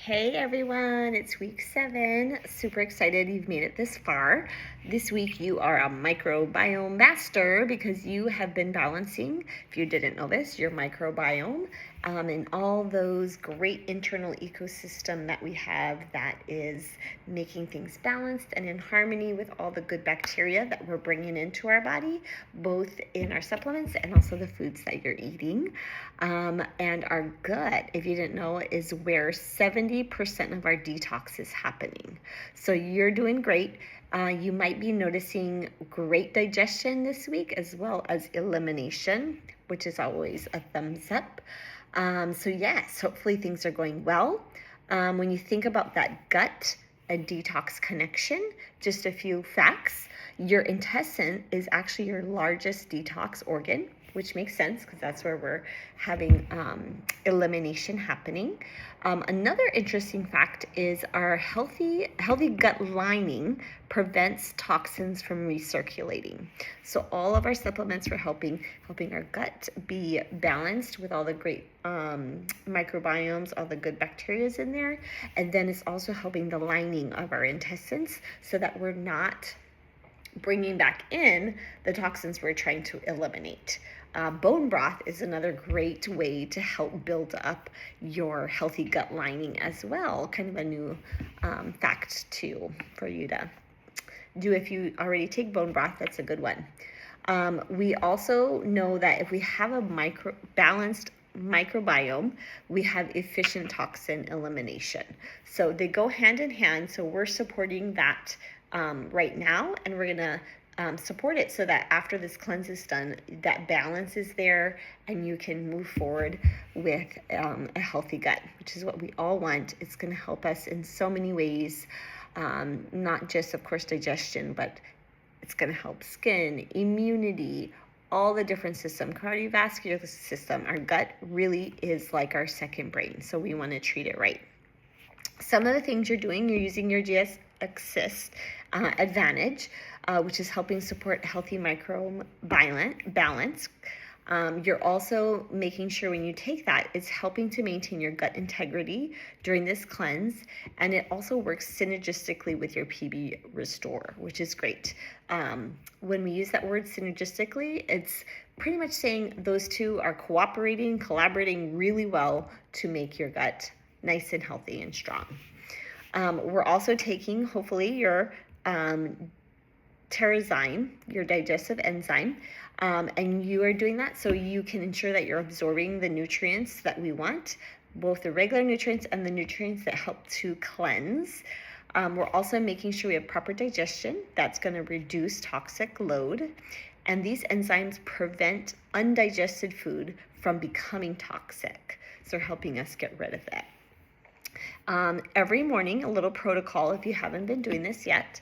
Hey everyone, it's week 7. Super excited you've made it this far. This week you are a microbiome master because you have been balancing, if you didn't know this, your microbiome and all those great internal ecosystem that we have that is making things balanced and in harmony with all the good bacteria that we're bringing into our body, both in our supplements and also the foods that you're eating. And our gut, if you didn't know, is where 70% of our detox is happening. So you're doing great. You might be noticing great digestion this week as well as elimination, which is always a thumbs up. So yes, hopefully things are going well. When you think about that gut and detox connection, just a few facts. Your intestine is actually your largest detox organ, which makes sense because that's where we're having elimination happening. Another interesting fact is our healthy gut lining prevents toxins from recirculating. So all of our supplements are helping our gut be balanced with all the great microbiomes, all the good bacteria in there, and then it's also helping the lining of our intestines so that we're not bringing back in the toxins we're trying to eliminate. Bone broth is another great way to help build up your healthy gut lining as well. Kind of a new fact too for you to do if you already take bone broth. That's a good one. We also know that if we have a balanced microbiome, we have efficient toxin elimination. So they go hand in hand. So we're supporting that right now, and we're gonna support it so that after this cleanse is done, that balance is there and you can move forward with a healthy gut, which is what we all want. It's going to help us in so many ways, not just, of course, digestion, but it's going to help skin, immunity, all the different systems, cardiovascular system. Our gut really is like our second brain, so we want to treat it right. Some of the things you're doing, you're using your GS Assist Advantage, which is helping support healthy microbiome balance. You're also making sure when you take that, it's helping to maintain your gut integrity during this cleanse, and it also works synergistically with your PB Restore, which is great. When we use that word synergistically, it's pretty much saying those two are collaborating really well to make your gut nice and healthy and strong. We're also taking, hopefully, your Terrazyme, your digestive enzyme, and you are doing that so you can ensure that you're absorbing the nutrients that we want, both the regular nutrients and the nutrients that help to cleanse. We're also making sure we have proper digestion. That's going to reduce toxic load. And these enzymes prevent undigested food from becoming toxic. So they're helping us get rid of that. Every morning, a little protocol if you haven't been doing this yet.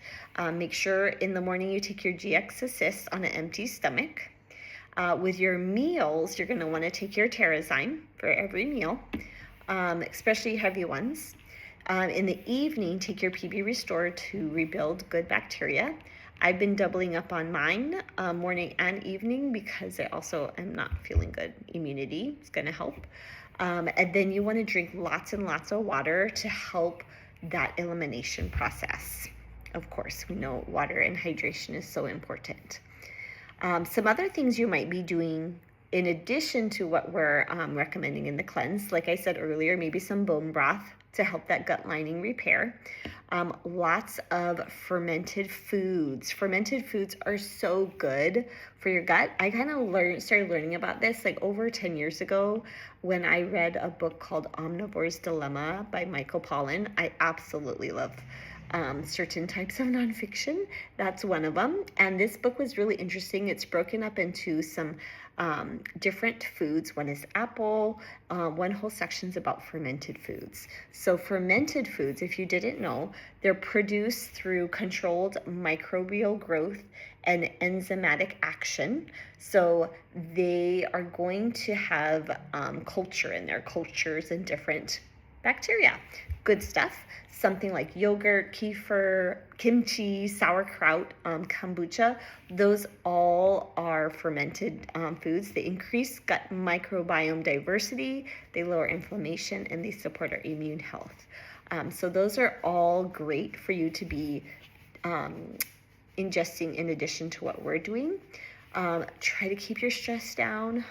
Make sure in the morning you take your GX Assist on an empty stomach. With your meals, you're going to want to take your Terrazyme for every meal, especially heavy ones. In the evening, take your PB Restore to rebuild good bacteria. I've been doubling up on mine morning and evening because I also am not feeling good immunity. It's going to help. And then you want to drink lots and lots of water to help that elimination process. Of course, we know water and hydration is so important. Some other things you might be doing in addition to what we're recommending in the cleanse, like I said earlier, maybe some bone broth to help that gut lining repair. Lots of fermented foods. Fermented foods are so good for your gut. I kind of started learning about this like over 10 years ago when I read a book called Omnivore's Dilemma by Michael Pollan. I absolutely love certain types of nonfiction. That's one of them. And this book was really interesting. It's broken up into some different foods. One is apple. One whole section's about fermented foods. So fermented foods, if you didn't know, they're produced through controlled microbial growth and enzymatic action. So they are going to have cultures and different bacteria. good stuff. Something like yogurt, kefir, kimchi, sauerkraut, kombucha, those all are fermented foods. They increase gut microbiome diversity, they lower inflammation, and they support our immune health. So those are all great for you to be ingesting in addition to what we're doing. Try to keep your stress down.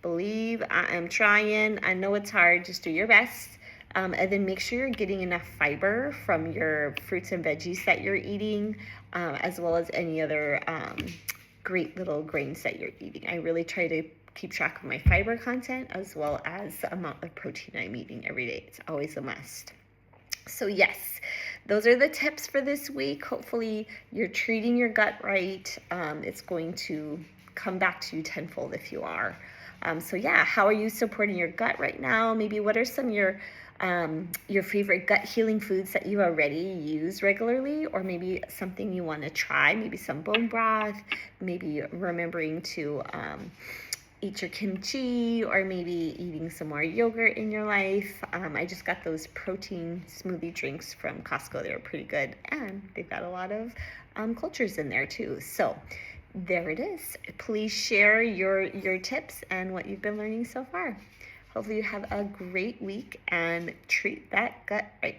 Believe I am trying. I know it's hard. Just do your best. And then make sure you're getting enough fiber from your fruits and veggies that you're eating, as well as any other great little grains that you're eating. I really try to keep track of my fiber content as well as the amount of protein I'm eating every day. It's always a must. So yes, those are the tips for this week. Hopefully you're treating your gut right. It's going to come back to you tenfold if you are. So yeah, how are you supporting your gut right now? Maybe what are some of your favorite gut healing foods that you already use regularly, or maybe something you want to try, maybe some bone broth, maybe remembering to eat your kimchi, or maybe eating some more yogurt in your life. I just got those protein smoothie drinks from Costco. They were pretty good, and they've got a lot of cultures in there too. So there it is. Please share your tips and what you've been learning so far. Hopefully you have a great week and treat that gut right.